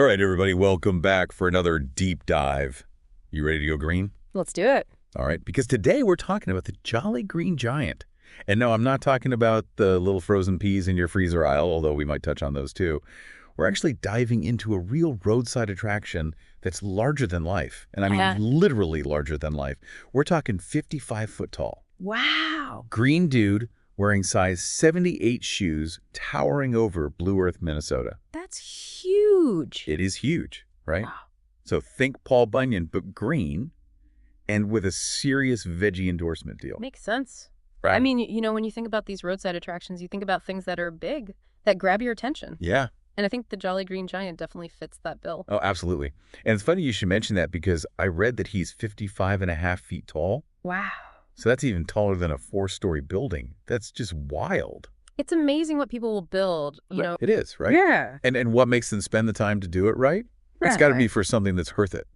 All right, everybody, welcome back for another deep dive. You ready to go green? Let's do it. All right, because today we're talking about the Jolly Green Giant. And no, I'm not talking about the little frozen peas in your freezer aisle, although we might touch on those too. We're actually diving into a real roadside attraction that's larger than life. And I mean literally larger than life. We're talking 55 foot tall. Wow. Green dude wearing size 78 shoes towering over Blue Earth, Minnesota. That's huge. It is huge, right? Wow. So think Paul Bunyan, but green and with a serious veggie endorsement deal. Makes sense. Right. I mean, you know, when you think about these roadside attractions, you think about things that are big, that grab your attention. Yeah. And I think the Jolly Green Giant definitely fits that bill. Oh, absolutely. And it's funny you should mention that because I read that he's 55.5 feet tall. Wow. So that's even taller than a 4-story building. That's just wild. It's amazing what people will build, you know. It is, right? Yeah. And what makes them spend the time to do it, right? It's got to be for something that's worth it.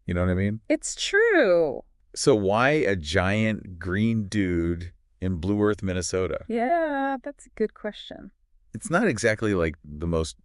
You know what I mean? It's true. So why a giant green dude in Blue Earth, Minnesota? Yeah, that's a good question. It's not exactly like the most,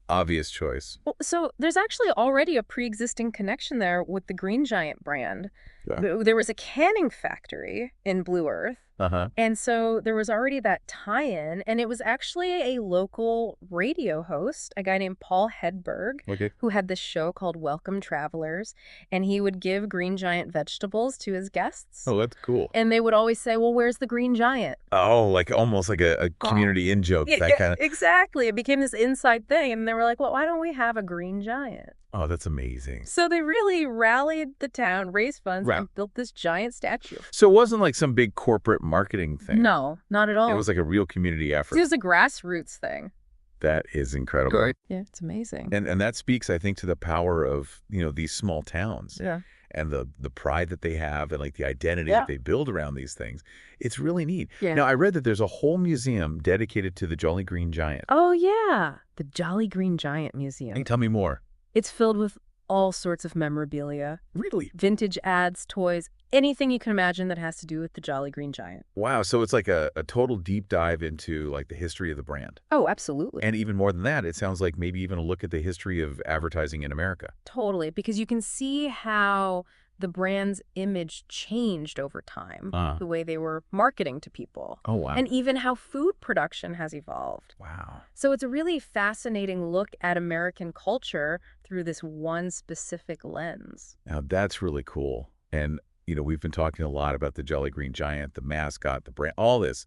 obvious choice. Well, so there's actually already a pre-existing connection there with the Green Giant brand. Yeah. There was a canning factory in Blue Earth. Uh-huh. And so there was already that tie-in, and it was actually a local radio host, a guy named Paul Hedberg, who had this show called Welcome Travelers, and he would give Green Giant vegetables to his guests. Oh, that's cool. And they would always say, well, where's the Green Giant? Oh, like almost like a community in-joke, that kind of... Exactly. It became this inside thing, and they were like, well, why don't we have a Green Giant? Oh, that's amazing. So they really rallied the town, raised funds, and built this giant statue. So it wasn't like some big corporate marketing thing. No, not at all. It was like a real community effort. It was a grassroots thing. That is incredible. Good. Yeah, it's amazing. And that speaks, I think, to the power of, these small towns. Yeah. And the pride that they have and like the identity that they build around these things. It's really neat. Yeah. Now, I read that there's a whole museum dedicated to the Jolly Green Giant. Oh, yeah. The Jolly Green Giant Museum. Hey, tell me more. It's filled with all sorts of memorabilia. Really? Vintage ads, toys, anything you can imagine that has to do with the Jolly Green Giant. Wow. So it's like a total deep dive into like the history of the brand. Oh, absolutely. And even more than that, it sounds like maybe even a look at the history of advertising in America. Totally. Because you can see how the brand's image changed over time, the way they were marketing to people. Oh, wow. And even how food production has evolved. Wow. So it's a really fascinating look at American culture through this one specific lens. Now, that's really cool. And, we've been talking a lot about the Jolly Green Giant, the mascot, the brand, all this.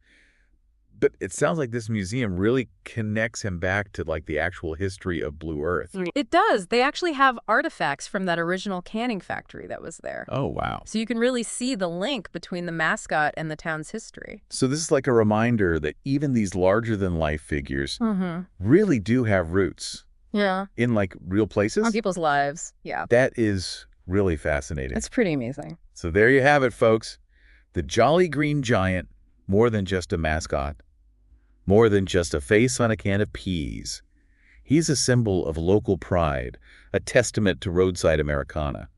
But it sounds like this museum really connects him back to like the actual history of Blue Earth. It does. They actually have artifacts from that original canning factory that was there. Oh, wow. So you can really see the link between the mascot and the town's history. So this is like a reminder that even these larger-than-life figures really do have roots. Yeah. In like real places. On people's lives. Yeah. That is really fascinating. It's pretty amazing. So there you have it, folks. The Jolly Green Giant, more than just a mascot. More than just a face on a can of peas. He's a symbol of local pride, a testament to roadside Americana,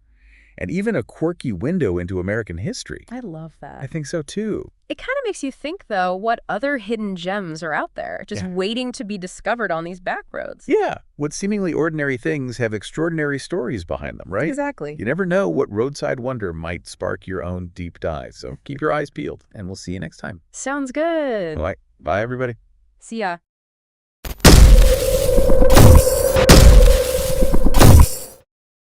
and even a quirky window into American history. I love that. I think so, too. It kind of makes you think, though, what other hidden gems are out there, just waiting to be discovered on these back roads. Yeah. What seemingly ordinary things have extraordinary stories behind them, right? Exactly. You never know what roadside wonder might spark your own deep dive. So keep your eyes peeled, and we'll see you next time. Sounds good. All right. Bye, everybody. See ya.